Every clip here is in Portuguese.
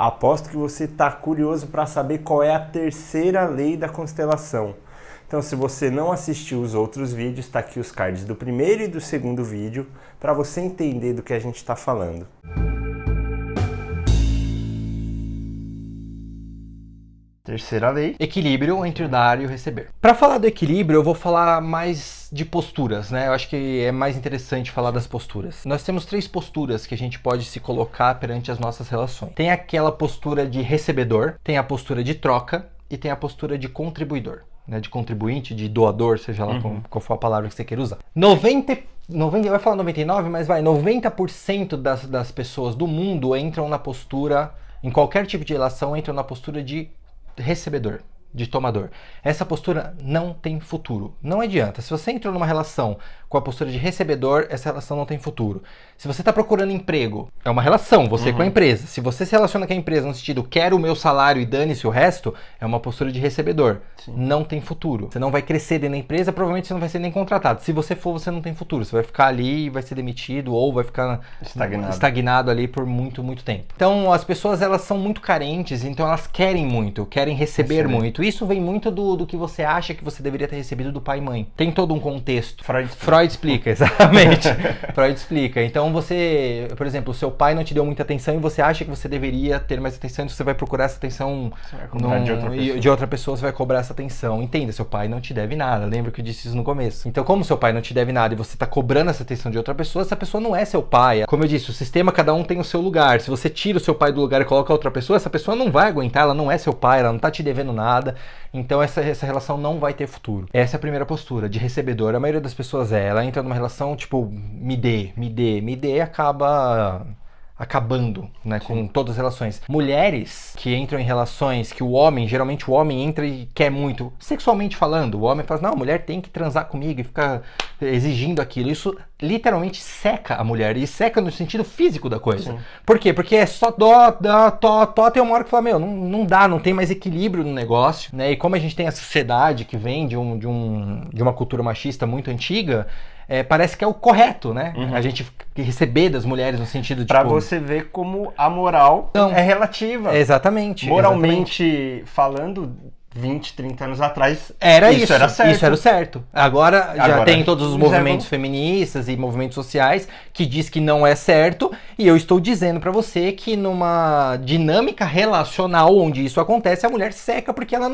Aposto que você está curioso para saber qual é a terceira lei da constelação. Então, se você não assistiu os outros vídeos, está aqui os cards do primeiro e do segundo vídeo para você entender do que a gente está falando. Terceira lei. Equilíbrio entre o dar e o receber. Para falar do equilíbrio, eu vou falar mais de posturas, né? Eu acho que é mais interessante falar das posturas. Nós temos 3 posturas que a gente pode se colocar perante as nossas relações. Tem aquela postura de recebedor, tem a postura de troca e tem a postura de contribuidor, né? De contribuinte, de doador, seja lá qual for a palavra que você queira usar. 90, vai falar 99, mas vai, 90% das pessoas do mundo entram na postura, em qualquer tipo de relação, entram na postura de recebedor, de tomador. Essa postura não tem futuro. Não adianta. Se você entrou numa relação com a postura de recebedor, essa relação não tem futuro. Se você está procurando emprego, é uma relação, você com a empresa. Se você se relaciona com a empresa no sentido, quero o meu salário e dane-se o resto, é uma postura de recebedor. Sim. Não tem futuro. Você não vai crescer dentro da empresa, provavelmente você não vai ser nem contratado. Se você for, você não tem futuro. Você vai ficar ali e vai ser demitido ou vai ficar estagnado ali por muito, muito tempo. Então, as pessoas, elas são muito carentes, então elas querem muito, querem receber muito. Isso vem muito do que você acha que você deveria ter recebido do pai e mãe. Tem todo um contexto. Freud explica, exatamente. Freud explica. Então você, por exemplo, o seu pai não te deu muita atenção e você acha que você deveria ter mais atenção, então você vai procurar essa atenção de outra pessoa, você vai cobrar essa atenção. Entenda, seu pai não te deve nada. Lembra que eu disse isso no começo. Então, como seu pai não te deve nada e você está cobrando essa atenção de outra pessoa, essa pessoa não é seu pai. Como eu disse, o sistema, cada um tem o seu lugar. Se você tira o seu pai do lugar e coloca outra pessoa, essa pessoa não vai aguentar, ela não é seu pai, ela não está te devendo nada. Então essa relação não vai ter futuro. Essa é a primeira postura, de recebedor. A maioria das pessoas ela entra numa relação tipo, me dê, e acaba acabando, né, com todas as relações. Mulheres que entram em relações que geralmente o homem entra e quer muito, sexualmente falando, o homem fala, não, a mulher tem que transar comigo e fica exigindo aquilo. Isso literalmente seca a mulher, e seca no sentido físico da coisa. Sim. Por quê? Porque é só tem uma hora que fala, meu, não dá, não tem mais equilíbrio no negócio, né? E como a gente tem a sociedade que vem de uma cultura machista muito antiga, parece que é o correto, né? A gente receber das mulheres no sentido de... Pra você ver como a moral é relativa. Exatamente. Moralmente falando, 20, 30 anos atrás, isso era certo. Isso era o certo. Agora já tem todos os movimentos feministas e movimentos sociais que diz que não é certo, e eu estou dizendo pra você que numa dinâmica relacional onde isso acontece, a mulher seca porque ela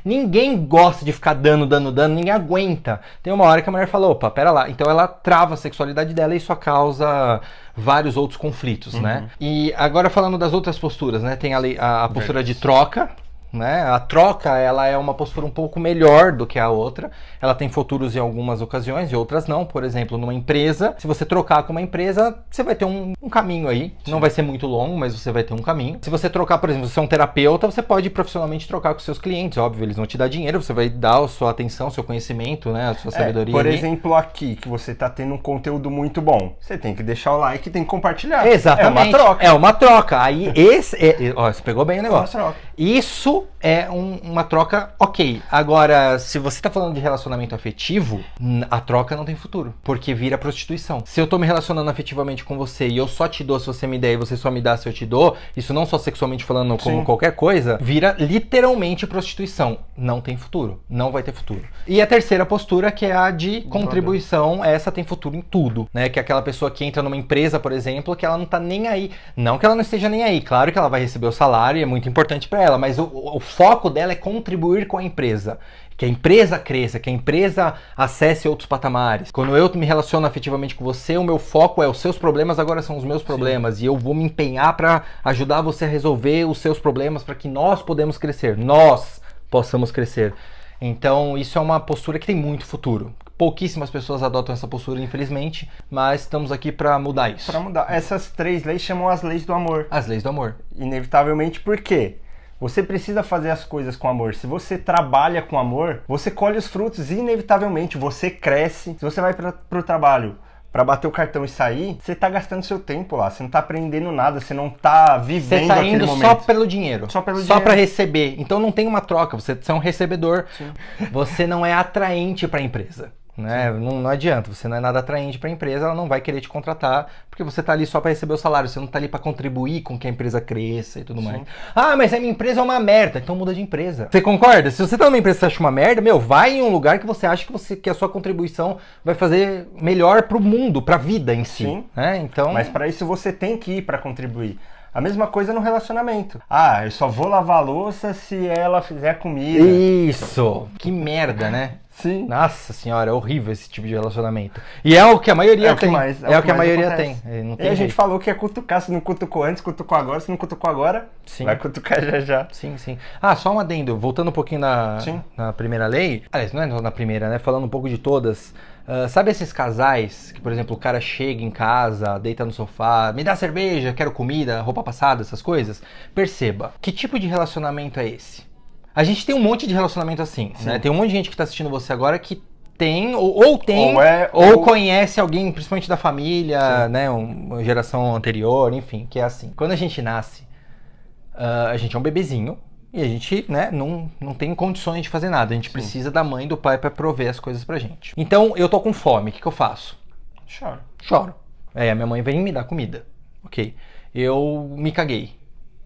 ninguém gosta de ficar dando, ninguém aguenta. Tem uma hora que a mulher fala, opa, pera lá. Então ela trava a sexualidade dela e isso causa vários outros conflitos, né? E agora falando das outras posturas, né? Tem a postura de troca, né? A troca, ela é uma postura um pouco melhor do que a outra. Ela tem futuros em algumas ocasiões e outras não. Por exemplo, numa empresa, se você trocar com uma empresa, você vai ter um caminho aí. Sim. Não vai ser muito longo, mas você vai ter um caminho. Se você trocar, por exemplo, se você é um terapeuta, você pode profissionalmente trocar com seus clientes. Óbvio, eles vão te dar dinheiro, você vai dar a sua atenção, seu conhecimento, né? A sua sabedoria. Por exemplo, aqui, que você tá tendo um conteúdo muito bom. Você tem que deixar o like e tem que compartilhar. Exatamente. É uma troca. É uma troca. Aí você pegou bem o negócio. É uma troca. Isso é uma troca ok. Agora, se você tá falando de relacionamento afetivo, a troca não tem futuro, porque vira prostituição. Se eu tô me relacionando afetivamente com você e eu só te dou se você me der e você só me dá se eu te dou, isso não só sexualmente falando como qualquer coisa, vira literalmente prostituição. Não tem futuro. Não vai ter futuro. E a terceira postura, que é a de contribuição, essa tem futuro em tudo, né? Que é aquela pessoa que entra numa empresa, por exemplo, que ela não tá nem aí. Não que ela não esteja nem aí. Claro que ela vai receber o salário e é muito importante pra ela, mas o foco dela é contribuir com a empresa. Que a empresa cresça, que a empresa acesse outros patamares. Quando eu me relaciono afetivamente com você, o meu foco é os seus problemas agora são os meus problemas. Sim. E eu vou me empenhar para ajudar você a resolver os seus problemas para que nós possamos crescer. Então isso é uma postura que tem muito futuro. Pouquíssimas pessoas adotam essa postura, infelizmente, mas estamos aqui para mudar isso. Para mudar. Essas 3 leis chamam as leis do amor. As leis do amor. Inevitavelmente, por quê? Você precisa fazer as coisas com amor. Se você trabalha com amor, você colhe os frutos inevitavelmente. Você cresce. Se você vai pro trabalho para bater o cartão e sair, você tá gastando seu tempo lá. Você não tá aprendendo nada. Você não tá vivendo aquele momento. Você tá indo só pelo dinheiro. Só para receber. Então não tem uma troca. Você é um recebedor. Sim. Você não é atraente para a empresa. né? Não adianta, você não é nada atraente para a empresa, ela não vai querer te contratar, porque você tá ali só para receber o salário, você não tá ali para contribuir com que a empresa cresça e tudo mais. Ah, mas a minha empresa é uma merda, então muda de empresa. Você concorda? Se você tá numa empresa que você acha uma merda, vai em um lugar que você acha que a sua contribuição vai fazer melhor pro mundo, pra vida em si. Sim. Né? Então... Mas para isso você tem que ir para contribuir. A mesma coisa no relacionamento. Ah, eu só vou lavar a louça se ela fizer comida. Isso! Que merda, né? Sim. Nossa senhora, é horrível esse tipo de relacionamento. E é o que a maioria tem. É o que a maioria tem. Não tem e a gente jeito. falou que ia cutucar. Se não cutucou antes, cutucou agora. Se não cutucou agora, sim, vai cutucar já. Sim, sim. Ah, só um adendo. Voltando um pouquinho na primeira lei. Aliás, não é na primeira, né? Falando um pouco de todas. Sabe esses casais que, por exemplo, o cara chega em casa, deita no sofá, me dá cerveja, quero comida, roupa passada, essas coisas? Perceba, que tipo de relacionamento é esse? A gente tem um monte de relacionamento assim, né? Tem um monte de gente que tá assistindo você agora que tem, ou conhece alguém, principalmente da família, né? Uma geração anterior, enfim, que é assim. Quando a gente nasce, a gente é um bebezinho, e a gente, né, não tem condições de fazer nada. A gente precisa da mãe e do pai para prover as coisas pra gente. Então, eu tô com fome, o que eu faço? Choro. A minha mãe vem me dar comida. Ok. Eu me caguei.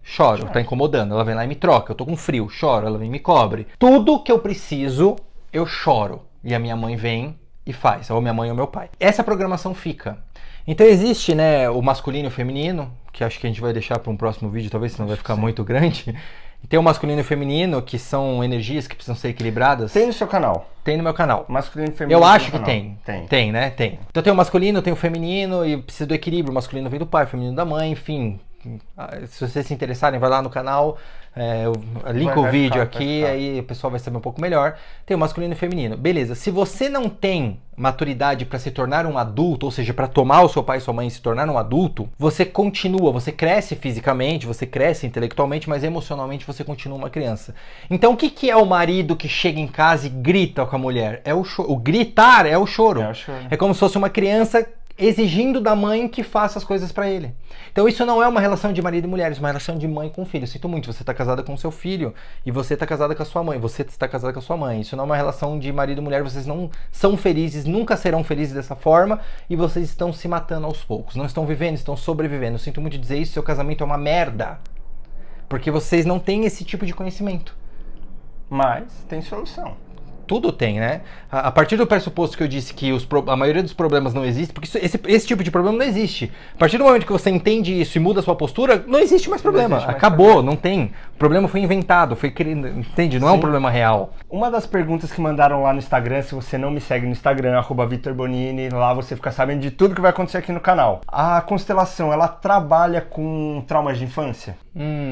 Choro, tá incomodando. Ela vem lá e me troca. Eu tô com frio, choro, ela vem e me cobre. Tudo que eu preciso, eu choro. E a minha mãe vem e faz. Ou minha mãe ou meu pai. Essa programação fica. Então existe, né, o masculino e o feminino, que acho que a gente vai deixar para um próximo vídeo, talvez, senão vai ficar muito grande. E tem o masculino e o feminino, que são energias que precisam ser equilibradas. Tem no seu canal? Tem no meu canal. Masculino e feminino. Eu acho que tem. Tem, né? Tem. Então tem o masculino, tem o feminino, e precisa do equilíbrio. O masculino vem do pai, o feminino da mãe, enfim. Se vocês se interessarem, vai lá no canal, eu linko o vídeo aqui, aí o pessoal vai saber um pouco melhor. Tem o masculino e o feminino. Beleza, se você não tem maturidade para se tornar um adulto, ou seja, para tomar o seu pai e sua mãe e se tornar um adulto, você continua, você cresce fisicamente, você cresce intelectualmente, mas emocionalmente você continua uma criança. Então o que é o marido que chega em casa e grita com a mulher? É o choro. O gritar é o choro. É como se fosse uma criança exigindo da mãe que faça as coisas pra ele. Então isso não é uma relação de marido e mulher, isso é uma relação de mãe com filho. Eu sinto muito, você tá casada com seu filho e você tá casada com a sua mãe, você está casada com a sua mãe. Isso não é uma relação de marido e mulher, vocês não são felizes, nunca serão felizes dessa forma e vocês estão se matando aos poucos. Não estão vivendo, estão sobrevivendo. Eu sinto muito dizer isso, seu casamento é uma merda. Porque vocês não têm esse tipo de conhecimento. Mas tem solução. Tudo tem, né? A partir do pressuposto que eu disse que a maioria dos problemas não existe, porque esse tipo de problema não existe. A partir do momento que você entende isso e muda a sua postura, não existe mais problema. Acabou, não tem. O problema foi inventado, foi criado, entende? Não é um problema real. Uma das perguntas que mandaram lá no Instagram, se você não me segue no Instagram, @VitorBonini, lá você fica sabendo de tudo que vai acontecer aqui no canal. A constelação, ela trabalha com traumas de infância?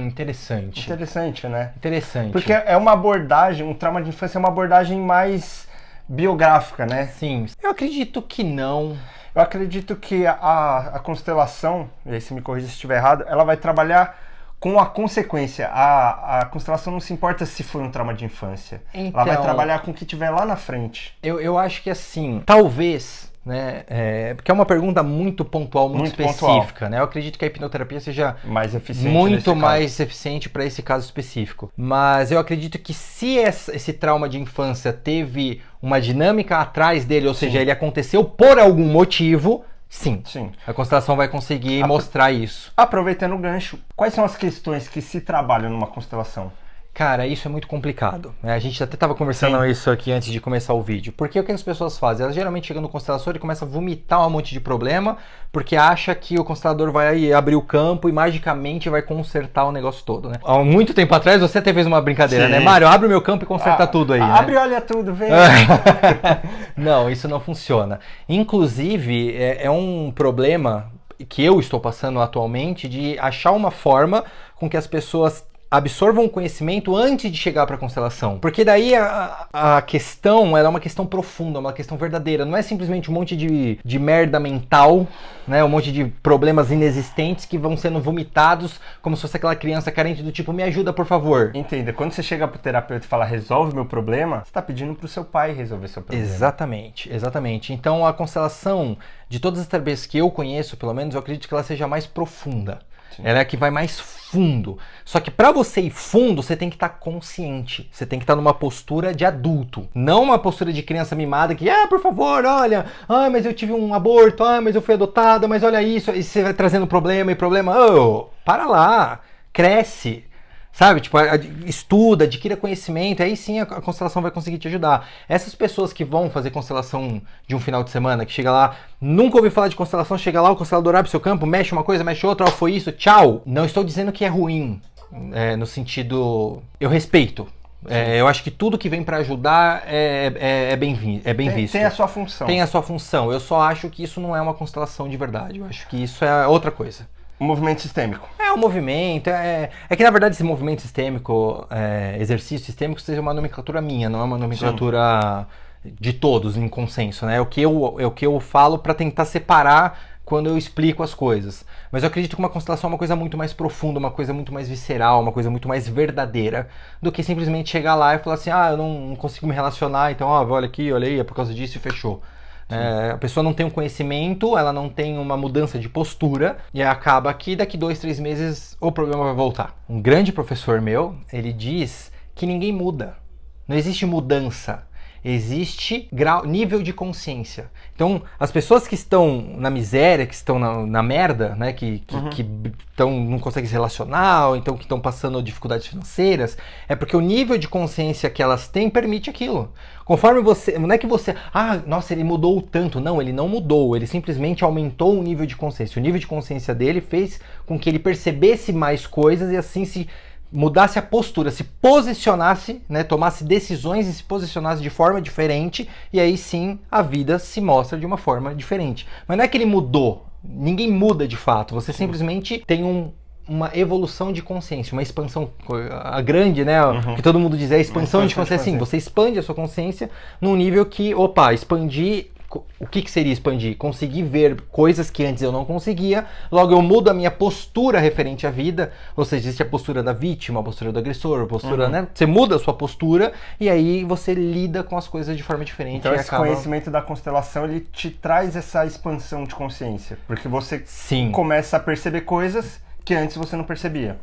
Interessante. Interessante, né? Interessante. Porque é uma abordagem, um trauma de infância é uma abordagem mais biográfica, né? Sim. Eu acredito que não. Eu acredito que a constelação, e aí se me corrija se estiver errado, ela vai trabalhar com a consequência. A constelação não se importa se foi um trauma de infância. Então, ela vai trabalhar com o que tiver lá na frente. Eu acho que assim, talvez, né, porque é uma pergunta muito pontual, muito específica, né? Eu acredito que a hipnoterapia seja mais eficiente muito mais eficiente para esse caso específico. Mas eu acredito que se esse trauma de infância teve uma dinâmica atrás dele, ou seja, ele aconteceu por algum motivo, sim. A constelação vai conseguir mostrar isso. Aproveitando o gancho, quais são as questões que se trabalham numa constelação? Cara, isso é muito complicado. A gente até estava conversando isso aqui antes de começar o vídeo. Porque o que as pessoas fazem? Elas geralmente chegam no constelador e começam a vomitar um monte de problema, porque acha que o constelador vai abrir o campo e magicamente vai consertar o negócio todo, né? Há muito tempo atrás você até fez uma brincadeira, né? Mário, abre o meu campo e conserta tudo aí, né? Abre e olha tudo, vem! Não, isso não funciona. Inclusive, é um problema que eu estou passando atualmente de achar uma forma com que as pessoas absorvam o conhecimento antes de chegar para a constelação. Porque daí a questão, ela é uma questão profunda, uma questão verdadeira. Não é simplesmente um monte de merda mental, né? Um monte de problemas inexistentes que vão sendo vomitados como se fosse aquela criança carente do tipo, me ajuda, por favor. Entenda, quando você chega pro terapeuta e fala, resolve meu problema, você tá pedindo pro seu pai resolver seu problema. Exatamente. Então a constelação, de todas as terapias que eu conheço, pelo menos, eu acredito que ela seja mais profunda. Sim. Ela é a que vai mais fundo. Só que para você ir fundo, você tem que estar consciente. Você tem que estar numa postura de adulto. Não uma postura de criança mimada que, por favor, olha, mas eu tive um aborto, mas eu fui adotada, mas olha isso. E você vai trazendo problema. Para lá, cresce. Sabe, tipo, estuda, adquira conhecimento, aí sim a constelação vai conseguir te ajudar. Essas pessoas que vão fazer constelação de um final de semana, que chega lá, nunca ouviu falar de constelação, chega lá, o constelador abre seu campo, mexe uma coisa, mexe outra, foi isso, tchau. Não estou dizendo que é ruim, no sentido, eu respeito. Eu acho que tudo que vem para ajudar é bem visto. Tem a sua função. Tem a sua função. Eu só acho que isso não é uma constelação de verdade. Eu acho que isso é outra coisa. Um movimento sistêmico. É um movimento, é que na verdade esse movimento sistêmico, exercício sistêmico, seja uma nomenclatura minha, não é uma nomenclatura de todos em consenso, né? É o que eu falo para tentar separar quando eu explico as coisas. Mas eu acredito que uma constelação é uma coisa muito mais profunda, uma coisa muito mais visceral, uma coisa muito mais verdadeira, do que simplesmente chegar lá e falar assim, eu não consigo me relacionar, então olha aqui, olha aí, é por causa disso e fechou. A pessoa não tem um conhecimento, ela não tem uma mudança de postura e acaba que daqui 2, 3 meses o problema vai voltar. Um grande professor meu, ele diz que ninguém muda. Não existe mudança. Existe nível de consciência. Então, as pessoas que estão na miséria, que estão na merda, né, que não conseguem se relacionar, ou então que estão passando dificuldades financeiras, é porque o nível de consciência que elas têm permite aquilo. Conforme você... Não é que você... nossa, ele mudou tanto. Não, ele não mudou. Ele simplesmente aumentou o nível de consciência. O nível de consciência dele fez com que ele percebesse mais coisas e assim se... mudasse a postura, se posicionasse, né, tomasse decisões e se posicionasse de forma diferente, e aí sim a vida se mostra de uma forma diferente. Mas não é que ele mudou, ninguém muda de fato, você simplesmente tem uma evolução de consciência, uma expansão, a grande, né, que todo mundo diz, é expansão de consciência. Sim, você expande a sua consciência num nível que, expandir. O que seria expandir? Conseguir ver coisas que antes eu não conseguia, logo eu mudo a minha postura referente à vida, ou seja, existe a postura da vítima, a postura do agressor, a postura, né? Você muda a sua postura e aí você lida com as coisas de forma diferente. Então esse conhecimento da constelação, ele te traz essa expansão de consciência, porque você começa a perceber coisas que antes você não percebia.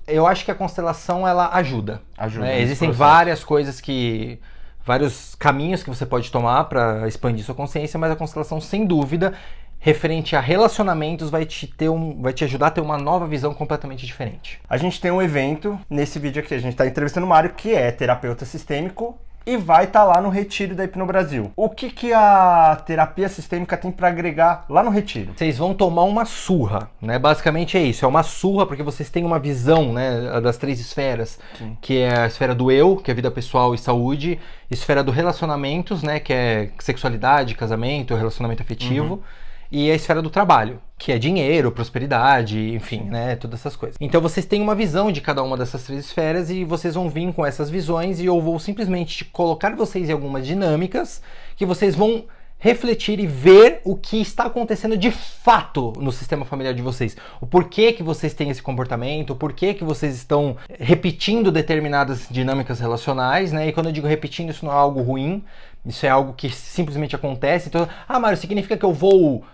Eu acho que a constelação, ela ajuda. Né? Existem várias coisas vários caminhos que você pode tomar para expandir sua consciência, mas a constelação, sem dúvida, referente a relacionamentos, vai te ajudar a ter uma nova visão completamente diferente. A gente tem um evento, nesse vídeo aqui, a gente está entrevistando o Mário, que é terapeuta sistêmico, e vai estar lá no retiro da Hipnobrasil. O que a terapia sistêmica tem para agregar lá no retiro? Vocês vão tomar uma surra, né? Basicamente é isso, é uma surra porque vocês têm uma visão, né, das 3 esferas, que é a esfera do eu, que é vida pessoal e saúde, esfera do relacionamentos, né, que é sexualidade, casamento, relacionamento afetivo, e a esfera do trabalho, que é dinheiro, prosperidade, enfim, né, todas essas coisas. Então vocês têm uma visão de cada uma dessas 3 esferas e vocês vão vir com essas visões e eu vou simplesmente colocar vocês em algumas dinâmicas que vocês vão refletir e ver o que está acontecendo de fato no sistema familiar de vocês. O porquê que vocês têm esse comportamento, o porquê que vocês estão repetindo determinadas dinâmicas relacionais, né? E quando eu digo repetindo, isso não é algo ruim, isso é algo que simplesmente acontece. Então, Mário, significa que eu vou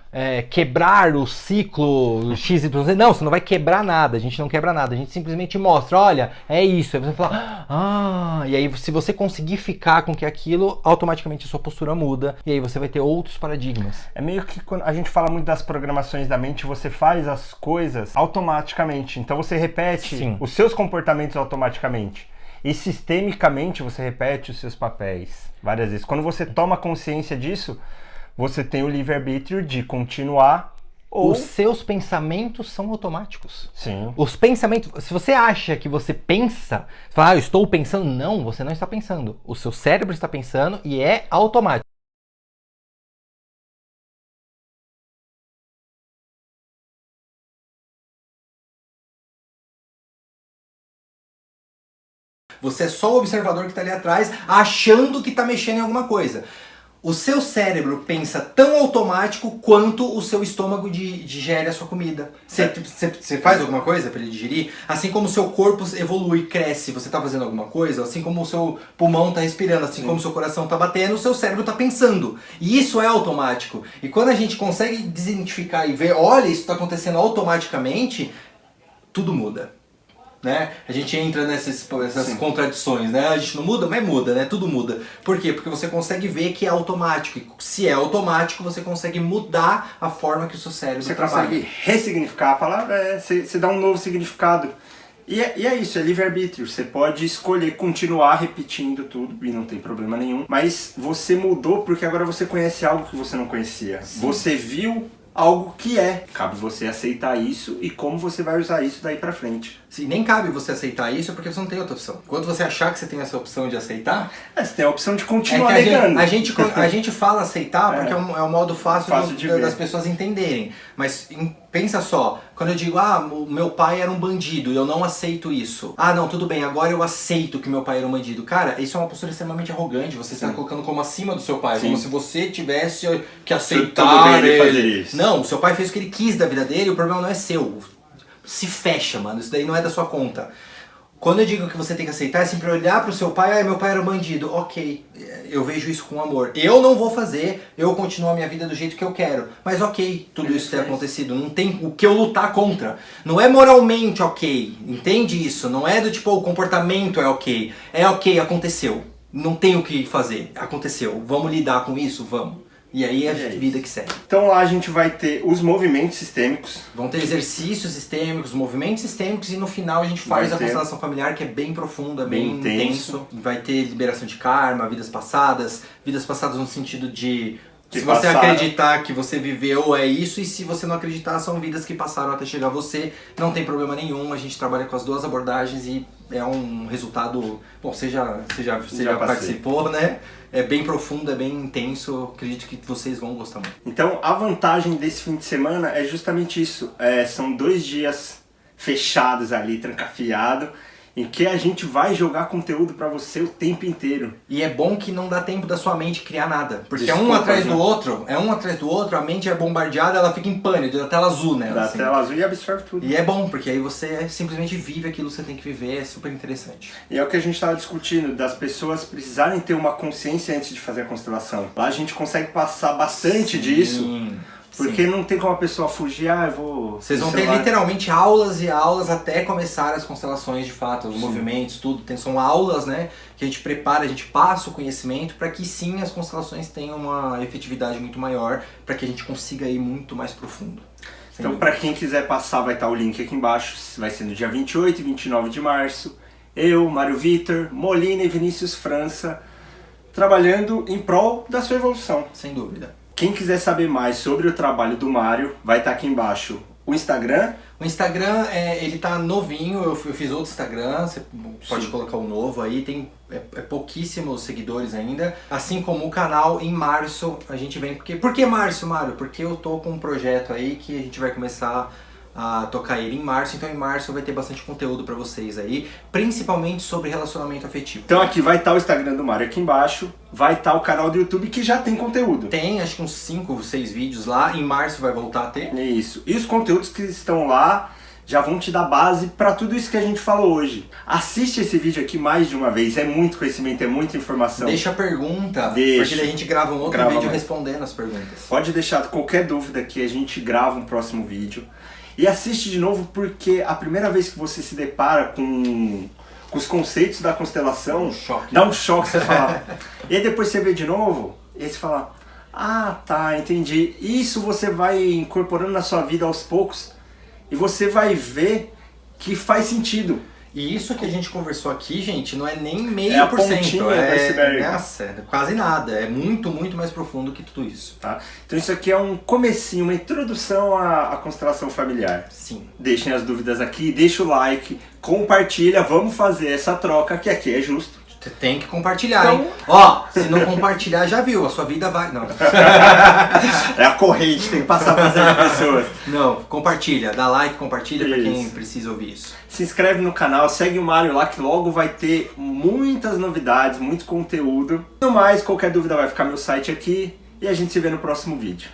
quebrar o ciclo XYZ? Não, você não vai quebrar nada, a gente não quebra nada, a gente simplesmente mostra, olha, é isso. Aí você fala, e aí se você conseguir ficar com que aquilo, automaticamente a sua postura muda, e aí você vai ter outros paradigmas. É meio que quando a gente fala muito das programações da mente, você faz as coisas automaticamente, então você repete os seus comportamentos automaticamente. E sistemicamente você repete os seus papéis várias vezes. Quando você toma consciência disso, você tem o livre-arbítrio de continuar ou... Os seus pensamentos são automáticos. Sim. Os pensamentos... Se você acha que você pensa, você fala, eu estou pensando. Não, você não está pensando. O seu cérebro está pensando e é automático. Você é só o observador que está ali atrás, achando que está mexendo em alguma coisa. O seu cérebro pensa tão automático quanto o seu estômago digere a sua comida. Você faz alguma coisa para ele digerir? Assim como o seu corpo evolui, cresce, você está fazendo alguma coisa, assim como o seu pulmão está respirando, assim como o seu coração está batendo, o seu cérebro está pensando. E isso é automático. E quando a gente consegue desidentificar e ver, olha, isso está acontecendo automaticamente, tudo muda. Né? A gente entra nessas contradições, né? A gente não muda, mas muda, né? Tudo muda. Por quê? Porque você consegue ver que é automático. E se é automático, você consegue mudar a forma que o seu cérebro trabalha. Você consegue ressignificar a palavra, você dá um novo significado. E é isso, é livre-arbítrio. Você pode escolher continuar repetindo tudo e não tem problema nenhum. Mas você mudou porque agora você conhece algo que você não conhecia. Sim. Você viu algo que é. Cabe você aceitar isso e como você vai usar isso daí pra frente. Sim, nem cabe você aceitar isso porque você não tem outra opção. Quando você achar que você tem essa opção de aceitar... você tem a opção de continuar negando. A gente fala aceitar porque é um modo fácil das pessoas entenderem. Mas pensa só, quando eu digo, o meu pai era um bandido, eu não aceito isso. Não, tudo bem, agora eu aceito que meu pai era um bandido. Cara, isso é uma postura extremamente arrogante. Você está colocando como acima do seu pai. Sim. Como se você tivesse que aceitar ele fazer isso. Não, o seu pai fez o que ele quis da vida dele, o problema não é seu. Se fecha, mano, isso daí não é da sua conta. Quando eu digo que você tem que aceitar, é sempre olhar pro seu pai, meu pai era um bandido. Ok, eu vejo isso com amor. Eu não vou fazer, eu continuo a minha vida do jeito que eu quero. Mas ok, tudo isso ter acontecido. Não tem o que eu lutar contra. Não é moralmente ok, entende isso? Não é do tipo, o comportamento é ok. É ok, aconteceu. Não tem o que fazer, aconteceu. Vamos lidar com isso? Vamos. E aí é a vida que segue. Então lá a gente vai ter os movimentos sistêmicos. Vão ter exercícios sistêmicos, movimentos sistêmicos e no final a gente faz a constelação familiar, que é bem profunda, bem intenso. Vai ter liberação de karma, vidas passadas no sentido de... Se você acreditar que você viveu é isso, e se você não acreditar são vidas que passaram até chegar a você, não tem problema nenhum, a gente trabalha com as duas abordagens e é um resultado, bom, você já participou, né? É bem profundo, é bem intenso, acredito que vocês vão gostar muito. Então a vantagem desse fim de semana é justamente isso, são 2 dias fechados ali, trancafiado, em que a gente vai jogar conteúdo pra você o tempo inteiro. E é bom que não dá tempo da sua mente criar nada. Porque é um atrás do outro, a mente é bombardeada, ela fica em pânico, dá tela azul, né? Dá tela azul e absorve tudo. E é bom, porque aí você simplesmente vive aquilo que você tem que viver, é super interessante. E é o que a gente estava discutindo, das pessoas precisarem ter uma consciência antes de fazer a constelação. Lá a gente consegue passar bastante disso. Porque não tem como a pessoa fugir, eu vou... Vocês vão ter literalmente aulas e aulas até começar as constelações de fato, os movimentos, tudo. São aulas, né, que a gente prepara, a gente passa o conhecimento para que sim as constelações tenham uma efetividade muito maior, para que a gente consiga ir muito mais profundo. Então para quem quiser passar vai estar o link aqui embaixo, vai ser no dia 28 e 29 de março. Eu, Mário Vitor, Molina e Vinícius França, trabalhando em prol da sua evolução. Sem dúvida. Quem quiser saber mais sobre o trabalho do Mário, vai estar aqui embaixo o Instagram. O Instagram, ele tá novinho, eu fiz outro Instagram, você pode colocar o novo aí, tem pouquíssimos seguidores ainda. Assim como o canal, em março a gente vem... Por que março, Mário? Porque eu tô com um projeto aí que a gente vai começar a tocar ele em março, então em março vai ter bastante conteúdo pra vocês aí, principalmente sobre relacionamento afetivo. Então aqui vai estar o Instagram do Mário aqui embaixo, vai estar o canal do YouTube que já tem conteúdo. Tem, acho que uns 5 ou 6 vídeos lá, em março vai voltar a ter. Isso, e os conteúdos que estão lá já vão te dar base pra tudo isso que a gente falou hoje. Assiste esse vídeo aqui mais de uma vez, é muito conhecimento, é muita informação. Deixa a pergunta, porque daí a gente grava um outro vídeo respondendo as perguntas. Pode deixar qualquer dúvida que a gente grava um próximo vídeo. E assiste de novo porque a primeira vez que você se depara com os conceitos da constelação, dá um choque, você fala. E aí depois você vê de novo, e aí você fala, tá, entendi. Isso você vai incorporando na sua vida aos poucos e você vai ver que faz sentido. E isso que a gente conversou aqui, gente, não é nem 0,5%. Nossa, é quase nada. É muito, muito mais profundo que tudo isso. Tá? Então isso aqui é um comecinho, uma introdução à constelação familiar. Sim. Deixem as dúvidas aqui, deixa o like, compartilha, vamos fazer essa troca, que aqui é justo. Você tem que compartilhar, então... hein? Se não compartilhar, já viu, a sua vida vai... Não. É a corrente, tem que passar para as pessoas. Não, compartilha, dá like, compartilha para quem precisa ouvir isso. Se inscreve no canal, segue o Mário lá que logo vai ter muitas novidades, muito conteúdo. No mais, qualquer dúvida vai ficar meu site aqui e a gente se vê no próximo vídeo.